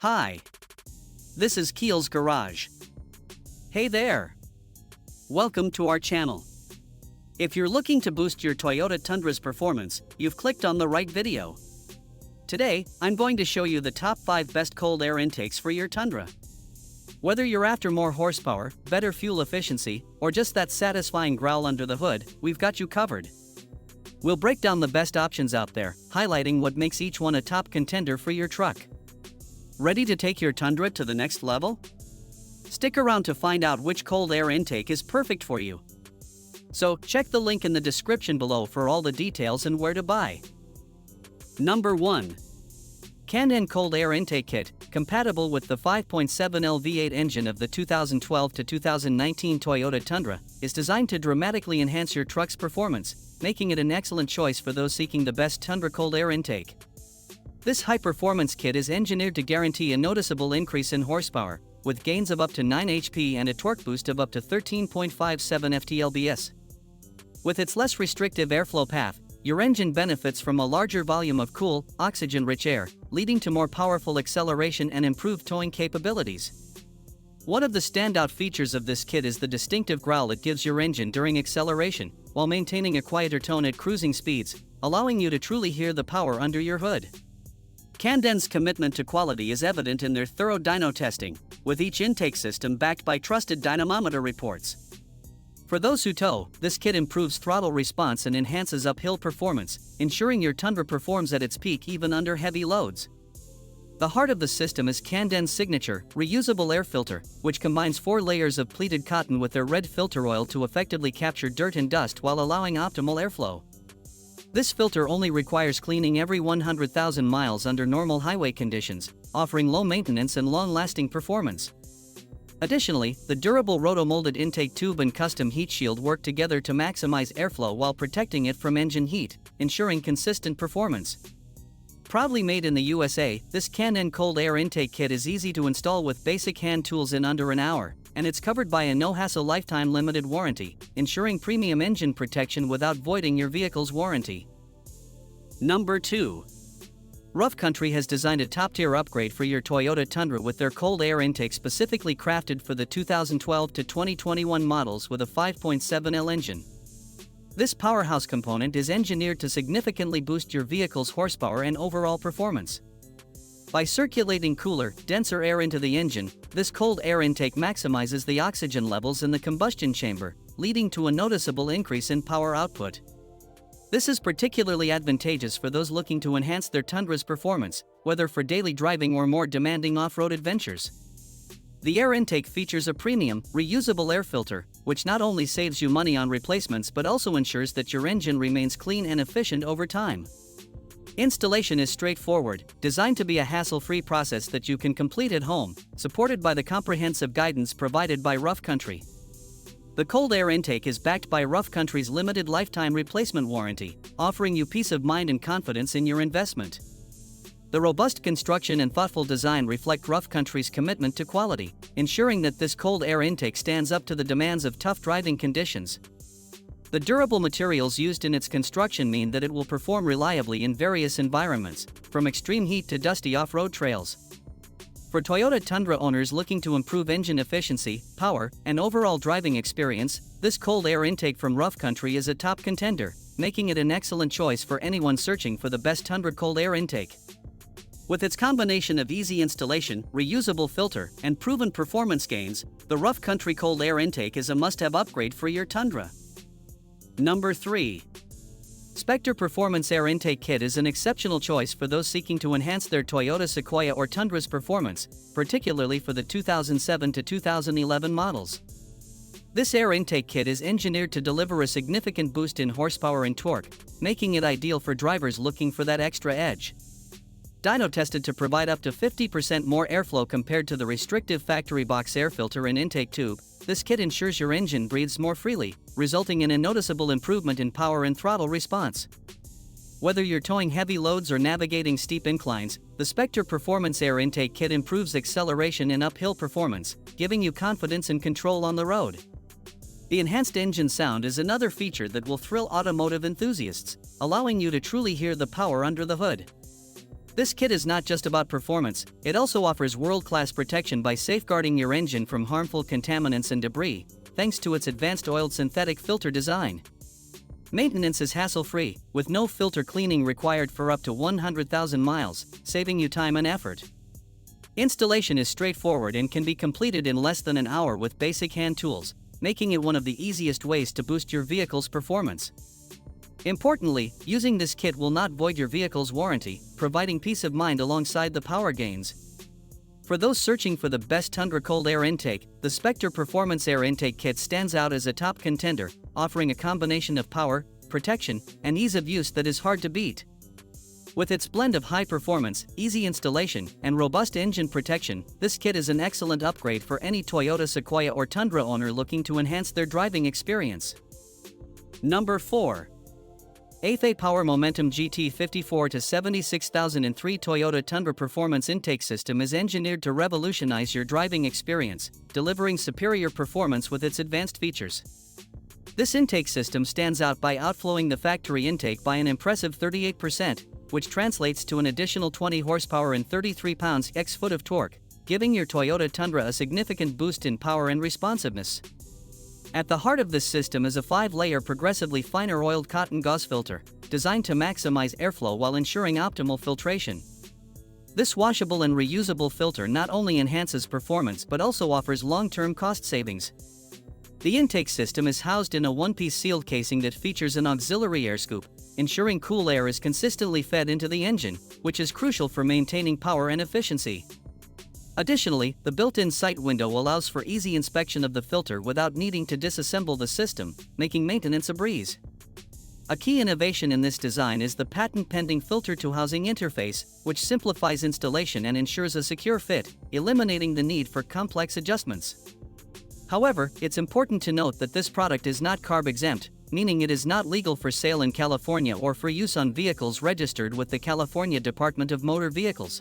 Hi. This is Keel's Garage. Hey there. Welcome to our channel. If you're looking to boost your Toyota Tundra's performance, you've clicked on the right video. Today, I'm going to show you the top 5 best cold air intakes for your Tundra. Whether you're after more horsepower, better fuel efficiency, or just that satisfying growl under the hood, we've got you covered. We'll break down the best options out there, highlighting what makes each one a top contender for your truck. Ready to take your Tundra to the next level? Stick around to find out which cold air intake is perfect for you. So, check the link in the description below for all the details and where to buy. Number 1. Tundra Cold Air Intake Kit, compatible with the 5.7L V8 engine of the 2012 to 2019 Toyota Tundra, is designed to dramatically enhance your truck's performance, making it an excellent choice for those seeking the best Tundra cold air intake. This high-performance kit is engineered to guarantee a noticeable increase in horsepower, with gains of up to 9 HP and a torque boost of up to 13.57 ft-lbs. With its less restrictive airflow path, your engine benefits from a larger volume of cool, oxygen-rich air, leading to more powerful acceleration and improved towing capabilities. One of the standout features of this kit is the distinctive growl it gives your engine during acceleration, while maintaining a quieter tone at cruising speeds, allowing you to truly hear the power under your hood. Tundra's commitment to quality is evident in their thorough dyno testing, with each intake system backed by trusted dynamometer reports. For those who tow, this kit improves throttle response and enhances uphill performance, ensuring your Tundra performs at its peak even under heavy loads. The heart of the system is Tundra's signature, reusable air filter, which combines 4 layers of pleated cotton with their red filter oil to effectively capture dirt and dust while allowing optimal airflow. This filter only requires cleaning every 100,000 miles under normal highway conditions, offering low maintenance and long-lasting performance. Additionally, the durable roto-molded intake tube and custom heat shield work together to maximize airflow while protecting it from engine heat, ensuring consistent performance. Proudly made in the USA, this Tundra Cold Air Intake Kit is easy to install with basic hand tools in under an hour, and it's covered by a no-hassle lifetime limited warranty, ensuring premium engine protection without voiding your vehicle's warranty. Number 2. Rough Country has designed a top-tier upgrade for your Toyota Tundra with their cold air intake specifically crafted for the 2012 to 2021 models with a 5.7L engine. This powerhouse component is engineered to significantly boost your vehicle's horsepower and overall performance. By circulating cooler, denser air into the engine, this cold air intake maximizes the oxygen levels in the combustion chamber, leading to a noticeable increase in power output. This is particularly advantageous for those looking to enhance their Tundra's performance, whether for daily driving or more demanding off-road adventures. The air intake features a premium, reusable air filter, which not only saves you money on replacements but also ensures that your engine remains clean and efficient over time. Installation is straightforward, designed to be a hassle-free process that you can complete at home, supported by the comprehensive guidance provided by Rough Country. The cold air intake is backed by Rough Country's limited lifetime replacement warranty, offering you peace of mind and confidence in your investment. The robust construction and thoughtful design reflect Rough Country's commitment to quality, ensuring that this cold air intake stands up to the demands of tough driving conditions. The durable materials used in its construction mean that it will perform reliably in various environments, from extreme heat to dusty off-road trails. For Toyota Tundra owners looking to improve engine efficiency, power, and overall driving experience, this cold air intake from Rough Country is a top contender, making it an excellent choice for anyone searching for the best Tundra cold air intake. With its combination of easy installation, reusable filter, and proven performance gains, the Rough Country cold air intake is a must-have upgrade for your Tundra. Number 3. Spectre Performance Air Intake Kit is an exceptional choice for those seeking to enhance their Toyota Sequoia or Tundra's performance, particularly for the 2007 to 2011 models. This air intake kit is engineered to deliver a significant boost in horsepower and torque, making it ideal for drivers looking for that extra edge. Dyno tested to provide up to 50% more airflow compared to the restrictive factory box air filter and intake tube, this kit ensures your engine breathes more freely, resulting in a noticeable improvement in power and throttle response. Whether you're towing heavy loads or navigating steep inclines, the Spectre Performance Air Intake Kit improves acceleration and uphill performance, giving you confidence and control on the road. The enhanced engine sound is another feature that will thrill automotive enthusiasts, allowing you to truly hear the power under the hood. This kit is not just about performance, it also offers world-class protection by safeguarding your engine from harmful contaminants and debris, thanks to its advanced oiled synthetic filter design. Maintenance is hassle-free, with no filter cleaning required for up to 100,000 miles, saving you time and effort. Installation is straightforward and can be completed in less than an hour with basic hand tools, making it one of the easiest ways to boost your vehicle's performance. Importantly, using this kit will not void your vehicle's warranty, providing peace of mind alongside the power gains. For those searching for the best Tundra Cold Air intake, the Spectre Performance Air Intake Kit stands out as a top contender, offering a combination of power, protection, and ease of use that is hard to beat. With its blend of high performance, easy installation, and robust engine protection, this kit is an excellent upgrade for any Toyota Sequoia or Tundra owner looking to enhance their driving experience. Number 4. AFA Power Momentum GT 54 to 76003 Toyota Tundra Performance Intake System is engineered to revolutionize your driving experience, delivering superior performance with its advanced features. This intake system stands out by outflowing the factory intake by an impressive 38%, which translates to an additional 20 horsepower and 33 pounds/foot of torque, giving your Toyota Tundra a significant boost in power and responsiveness. At the heart of this system is a 5-layer progressively finer oiled cotton gauze filter, designed to maximize airflow while ensuring optimal filtration. This washable and reusable filter not only enhances performance but also offers long-term cost savings. The intake system is housed in a one-piece sealed casing that features an auxiliary air scoop, ensuring cool air is consistently fed into the engine, which is crucial for maintaining power and efficiency. Additionally, the built-in sight window allows for easy inspection of the filter without needing to disassemble the system, making maintenance a breeze. A key innovation in this design is the patent-pending filter-to-housing interface, which simplifies installation and ensures a secure fit, eliminating the need for complex adjustments. However, it's important to note that this product is not CARB-exempt, meaning it is not legal for sale in California or for use on vehicles registered with the California Department of Motor Vehicles.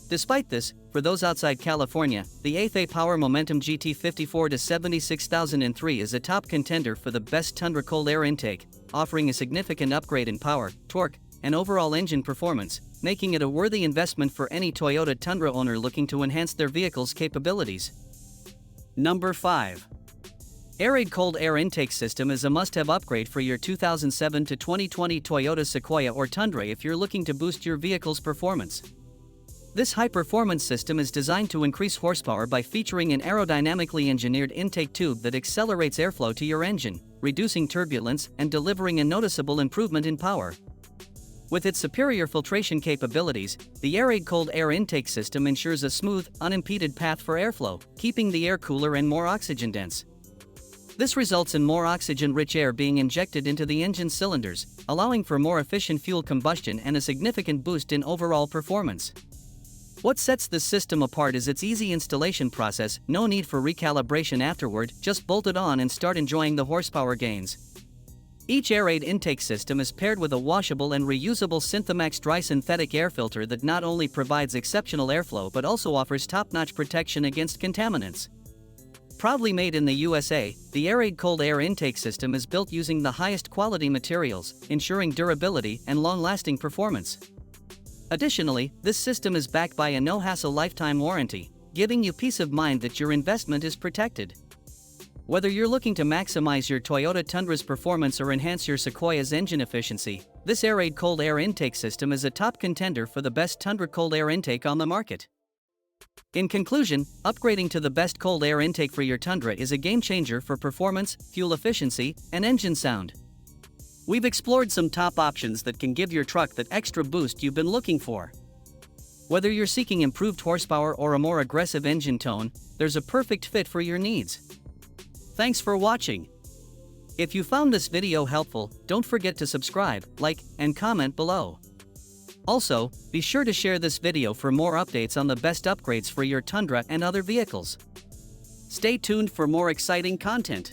Despite this, for those outside California, the AFA Power Momentum GT 54 to 76003 is a top contender for the best Tundra Cold Air intake, offering a significant upgrade in power, torque, and overall engine performance, making it a worthy investment for any Toyota Tundra owner looking to enhance their vehicle's capabilities. Number 5. Air-Raid Cold Air Intake System is a must-have upgrade for your 2007 to 2020 Toyota Sequoia or Tundra if you're looking to boost your vehicle's performance. This high-performance system is designed to increase horsepower by featuring an aerodynamically engineered intake tube that accelerates airflow to your engine, reducing turbulence and delivering a noticeable improvement in power. With its superior filtration capabilities, the Air-Raid Cold Air Intake System ensures a smooth, unimpeded path for airflow, keeping the air cooler and more oxygen-dense. This results in more oxygen-rich air being injected into the engine cylinders, allowing for more efficient fuel combustion and a significant boost in overall performance. What sets this system apart is its easy installation process, no need for recalibration afterward, just bolt it on and start enjoying the horsepower gains. Each Air-Raid intake system is paired with a washable and reusable Synthemax dry synthetic air filter that not only provides exceptional airflow but also offers top-notch protection against contaminants. Proudly made in the USA, the Air-Raid Cold Air Intake System is built using the highest quality materials, ensuring durability and long-lasting performance. Additionally, this system is backed by a no-hassle lifetime warranty, giving you peace of mind that your investment is protected. Whether you're looking to maximize your Toyota Tundra's performance or enhance your Sequoia's engine efficiency, this Air-Raid Cold Air Intake System is a top contender for the best Tundra Cold Air intake on the market. In conclusion, upgrading to the best cold air intake for your Tundra is a game-changer for performance, fuel efficiency, and engine sound. We've explored some top options that can give your truck that extra boost you've been looking for. Whether you're seeking improved horsepower or a more aggressive engine tone, there's a perfect fit for your needs. Thanks for watching. If you found this video helpful, don't forget to subscribe, like, and comment below. Also, be sure to share this video for more updates on the best upgrades for your Tundra and other vehicles. Stay tuned for more exciting content.